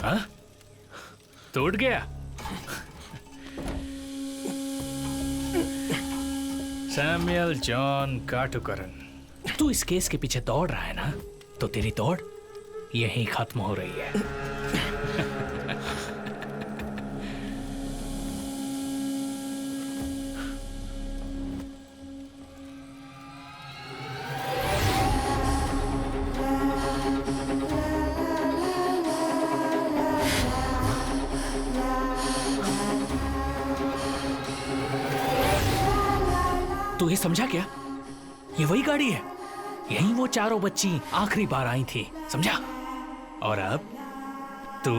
हाँ? टूट गया। सैमुअल जॉन काटुकरन, तू इस केस के पीछे दौड़ रहा है ना, तो तेरी दौड़ यहीं खत्म हो रही है। तू ये समझा क्या? ये वही गाड़ी है, यहीं वो चारों बच्ची आखिरी बार आई थी, समझा? और अब तू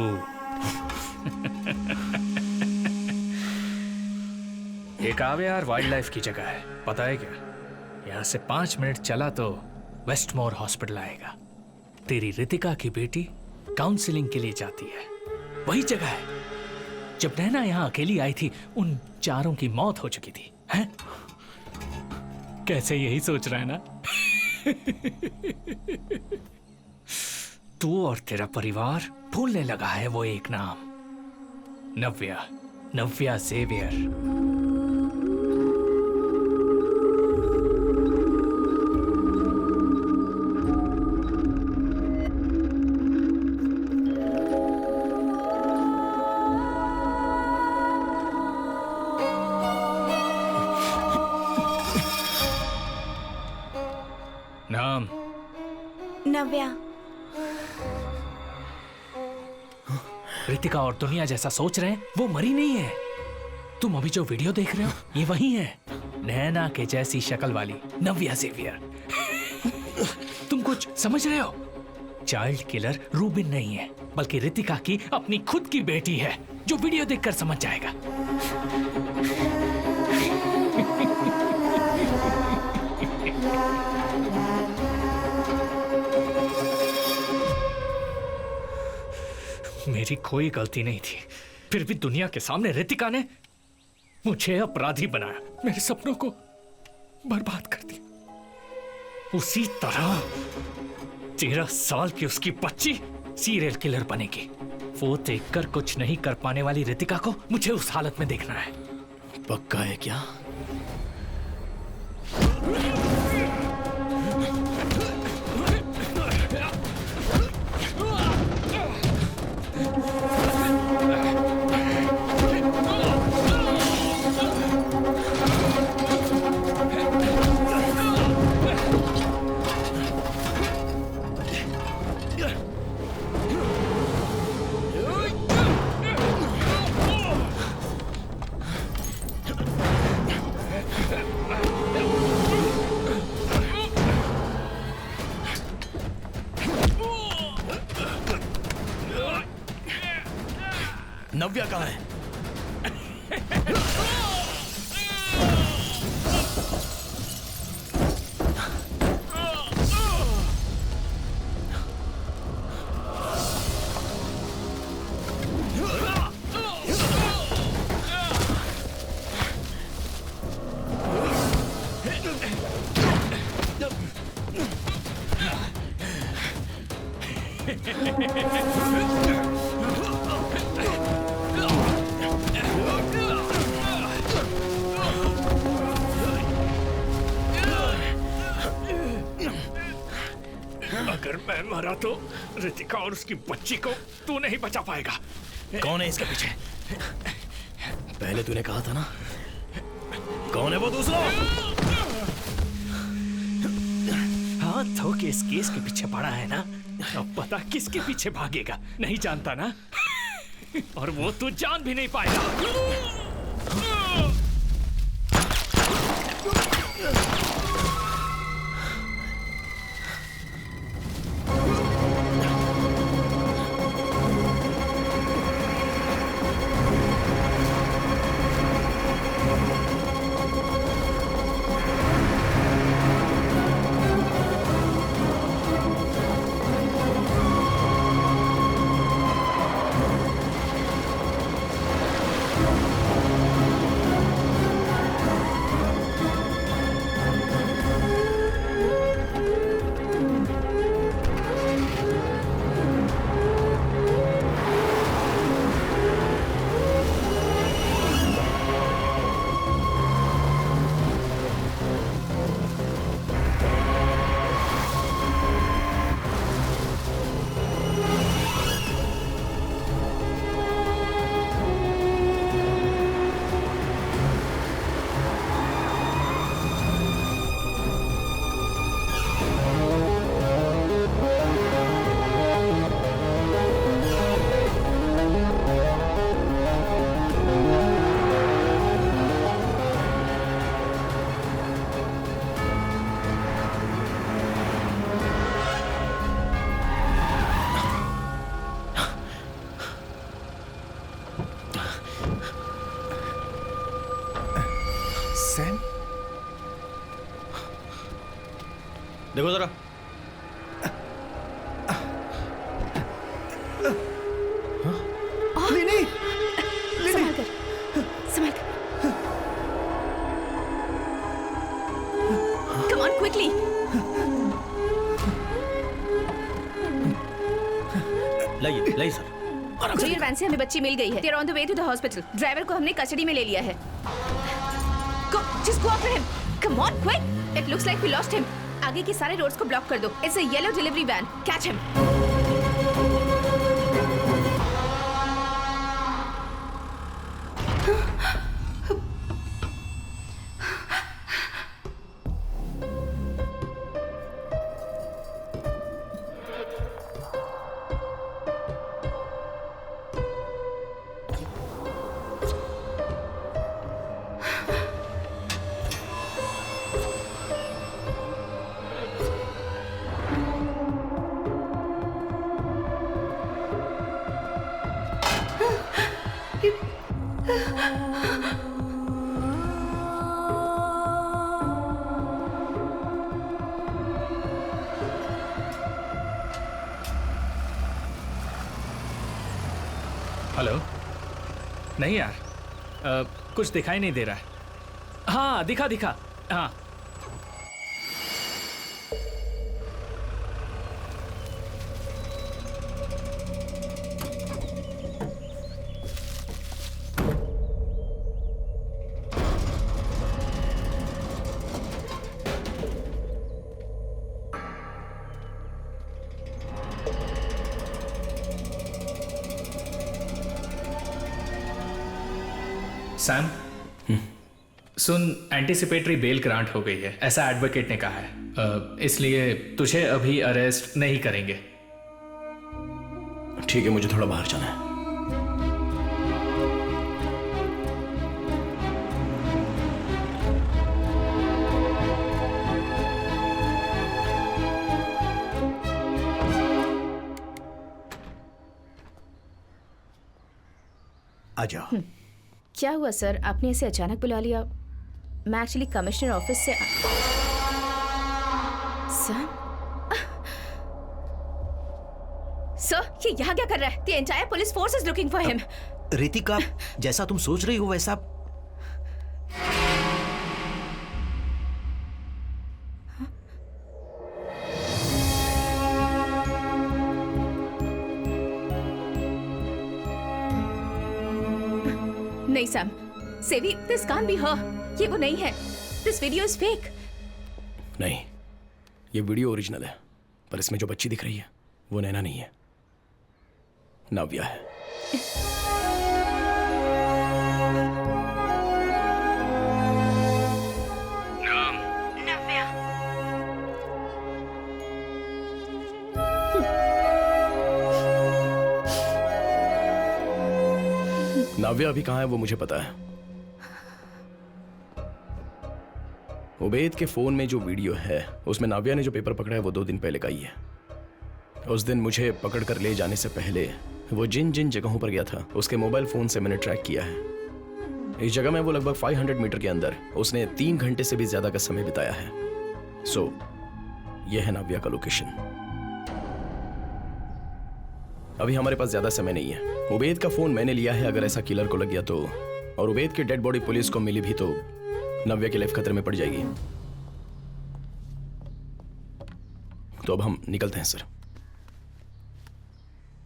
ये काव्यार वाइल्ड लाइफ की जगह है, पता है क्या? यहां से 5 मिनट चला तो वेस्टमोर हॉस्पिटल आएगा। तेरी रितिका की बेटी काउंसलिंग के लिए जाती है, वही जगह है। जब नैना यहां अकेली आई थी, उन चारों की मौत हो चुकी थी, हैं? कैसे यही सोच रहा है ना? तू और तेरा परिवार भूलने लगा है वो एक नाम, नव्या, नव्या ज़ेवियर। नाम नव्या। रितिका और दुनिया जैसा सोच रहे हैं, वो मरी नहीं है। तुम अभी जो वीडियो देख रहे हो, ये वही है, नैना के जैसी शक्ल वाली नव्या ज़ेवियर। तुम कुछ समझ रहे हो? चाइल्ड किलर रूबिन नहीं है, बल्कि रितिका की अपनी खुद की बेटी है, जो वीडियो देखकर समझ जाएगा। मेरी कोई गलती नहीं थी, फिर भी दुनिया के सामने रितिका ने मुझे अपराधी बनाया, मेरे सपनों को बर्बाद कर दिया। उसी तरह 13 साल की उसकी बच्ची सीरियल किलर बनेगी। वो देखकर कुछ नहीं कर पाने वाली रितिका को मुझे उस हालत में देखना है। पक्का है क्या? नव्या कहाँ है? अगर मैं मरा तो रितिका और उसकी बच्ची को तू नहीं बचा पाएगा। कौन है इसके पीछे? पहले तूने कहा था ना, कौन है वो दूसरा? हाँ, तो कि इस केस के पीछे पड़ा है ना, अब पता किसके पीछे भागेगा, नहीं जानता ना। और वो तू जान भी नहीं पाएगा। सैम, देखो जरा। लिनी, संभाल कर, संभाल कर। Come on, quickly. लाइए सर। कुरियर वैन से हमें बच्ची मिल गई है। They are on the way to the hospital. Driver को हमने कस्टडी में ले लिया है। Go, just go after him. Come on, quick. It looks like we lost him. आगे के सारे रोड्स को ब्लॉक कर दो। It's a yellow delivery van. Catch him. Hello. नहीं यार, कुछ दिखाई नहीं दे रहा है। हाँ, दिखा। हाँ, सैम, सुन, एंटीसिपेटरी बेल ग्रांट हो गई है, ऐसा एडवोकेट ने कहा है। इसलिए तुझे अभी अरेस्ट नहीं करेंगे। ठीक है, मुझे थोड़ा बाहर जाना है। आ जाओ। क्या हुआ सर, आपने इसे अचानक बुला लिया? मैं एक्चुअली कमिश्नर ऑफिस से सर, ये यहाँ क्या कर रहा है? The entire police force is looking for him. Ritika, जैसा तुम सोच रही हो वैसा नहीं सैम, सेवी, this can't be her. ये वो नहीं है। This video is fake. नहीं, ये वीडियो ओरिजिनल है, पर इसमें जो बच्ची दिख रही है वो नैना नहीं है, नव्या है। नव्या। नव्या अभी कहाँ है वो मुझे पता है। उबैद के फोन में जो वीडियो है उसमें नाव्या ने जो पेपर पकड़ा है वो 2 दिन पहले का ही है। उस दिन मुझे पकड़ कर ले जाने से पहले वो जिन जिन जगहों पर गया था उसके मोबाइल फोन से मैंने ट्रैक किया है। इस जगह में वो लगभग 500 मीटर के अंदर उसने 3 घंटे से भी ज्यादा का समय बिताया है। सो यह है नाव्या का लोकेशन। अभी हमारे पास ज्यादा समय नहीं है। उबैद का फोन मैंने लिया है, अगर ऐसा किलर को लग गया तो, और उबैद की डेड बॉडी पुलिस को मिली भी तो नव्या की लाइफ खतरे में पड़ जाएगी। तो अब हम निकलते हैं सर।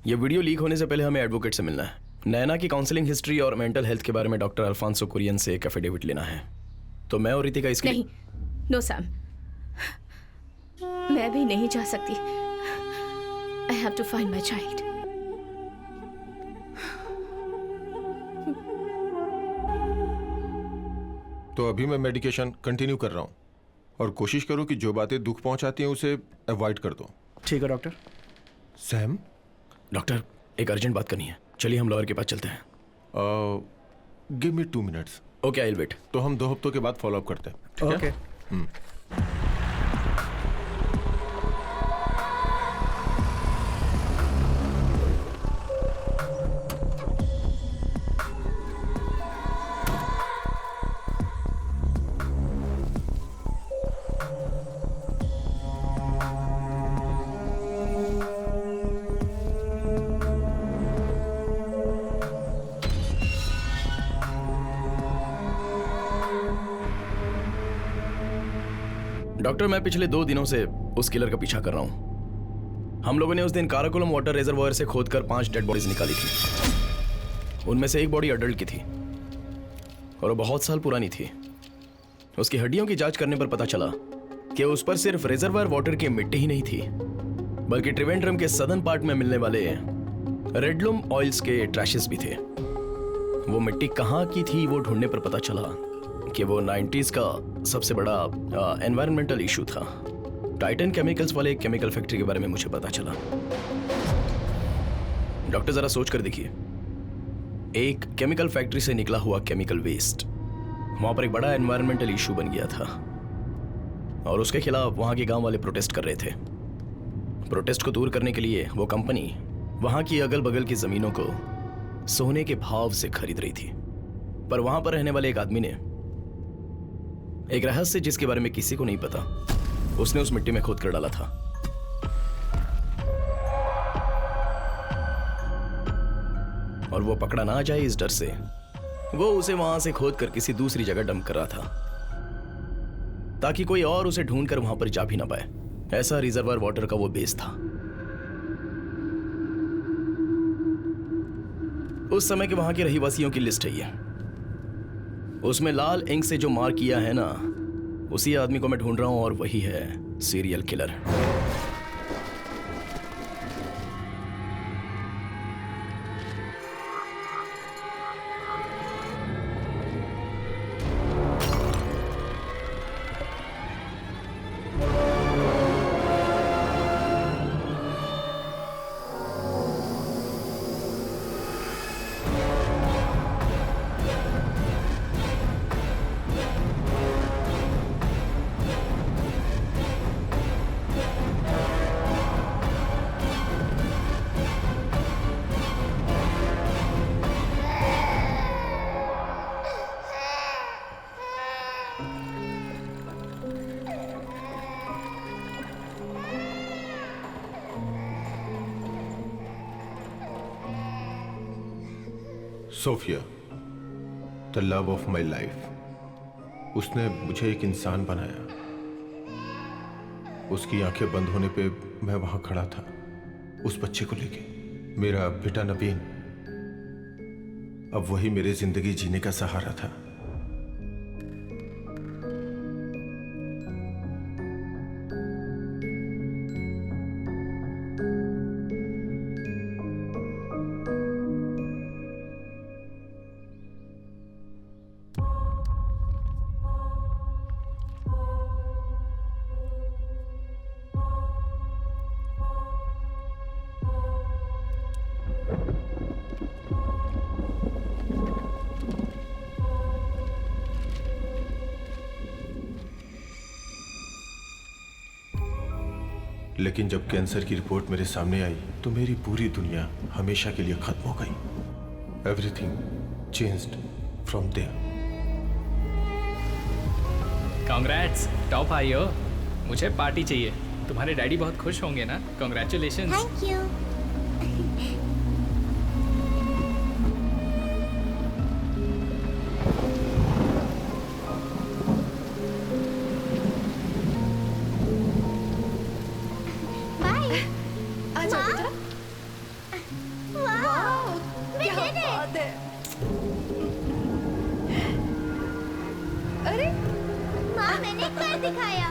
यह वीडियो लीक होने से पहले हमें एडवोकेट से मिलना है। नैना की काउंसलिंग हिस्ट्री और मेंटल हेल्थ के बारे में डॉक्टर अल्फांसो कुरियन से एक एफिडेविट लेना है। तो मैं और रितिका इसके नहीं, नो सैम, मैं भी नहीं जा सकती। I have to find my child. तो अभी मैं मेडिकेशन कंटिन्यू कर रहा हूँ और कोशिश करो कि जो बातें दुख पहुंचाती हैं उसे अवॉइड कर दो। ठीक है डॉक्टर। सैम, डॉक्टर एक अर्जेंट बात करनी है, चलिए हम लॉयर के पास चलते हैं। Give me 2 minutes. Okay, I will wait. तो हम 2 हफ्तों के बाद फॉलो अप करते हैं, ठीक है? डॉक्टर, मैं पिछले 2 दिनों से उस किलर का पीछा कर रहा हूं। हम लोगों ने उस दिन काराकोलम वाटर रिजर्वायर से खोदकर 5 डेड बॉडीज निकाली थी। उनमें से एक बॉडी अडल्ट की थी और वो बहुत साल पुरानी थी। उसकी हड्डियों की जांच करने पर पता चला कि उस पर सिर्फ रिजर्वायर वाटर की मिट्टी ही नहीं थी, बल्कि त्रिवेंद्रम के सदर्न पार्ट में मिलने वाले रेडलूम ऑयल्स के ट्रैशेस भी थे। वो मिट्टी कहाँ की थी वो ढूंढने पर पता चला कि वो 90s का सबसे बड़ा एनवायरमेंटल इशू था। टाइटन केमिकल्स वाले एक केमिकल फैक्ट्री के बारे में मुझे पता चला। डॉक्टर, जरा सोच कर देखिए, एक केमिकल फैक्ट्री से निकला हुआ केमिकल वेस्ट वहां पर एक बड़ा एनवायरमेंटल इशू बन गया था और उसके खिलाफ वहां के गांव वाले प्रोटेस्ट कर रहे थे। प्रोटेस्ट को दूर करने के लिए वो कंपनी वहां की अगल बगल की जमीनों को सोने के भाव से खरीद रही थी। पर वहां पर रहने वाले एक आदमी ने एक रहस्य जिसके बारे में किसी को नहीं पता, उसने उस मिट्टी में खोद कर डाला था। और वो पकड़ा ना जाए इस डर से वो उसे वहां से खोद कर किसी दूसरी जगह डंप कर रहा था, ताकि कोई और उसे ढूंढ कर वहां पर जा भी ना पाए। ऐसा रिजर्वायर वाटर का वो बेस था। उस समय के वहां के रहीवासियों की लिस्ट है ये। उसमें लाल इंक से जो मार्क किया है ना, उसी आदमी को मैं ढूंढ रहा हूं और वही है serial killer. Sophia, the love of my life. उसने मुझे एक इंसान बनाया। उसकी आंखें बंद होने पे मैं वहां खड़ा था उस बच्चे को लेके। मेरा बेटा नवीन अब वही मेरे जिंदगी जीने का सहारा था। लेकिन जब कैंसर की रिपोर्ट मेरे सामने आई तो मेरी पूरी दुनिया हमेशा के लिए खत्म हो गई। Everything changed from there. Congrats, top आई हो। मुझे पार्टी चाहिए। तुम्हारे डैडी बहुत खुश होंगे ना। कांग्रेचुलेशंस। Thank you. अरे माँ, मैंने कर दिखाया।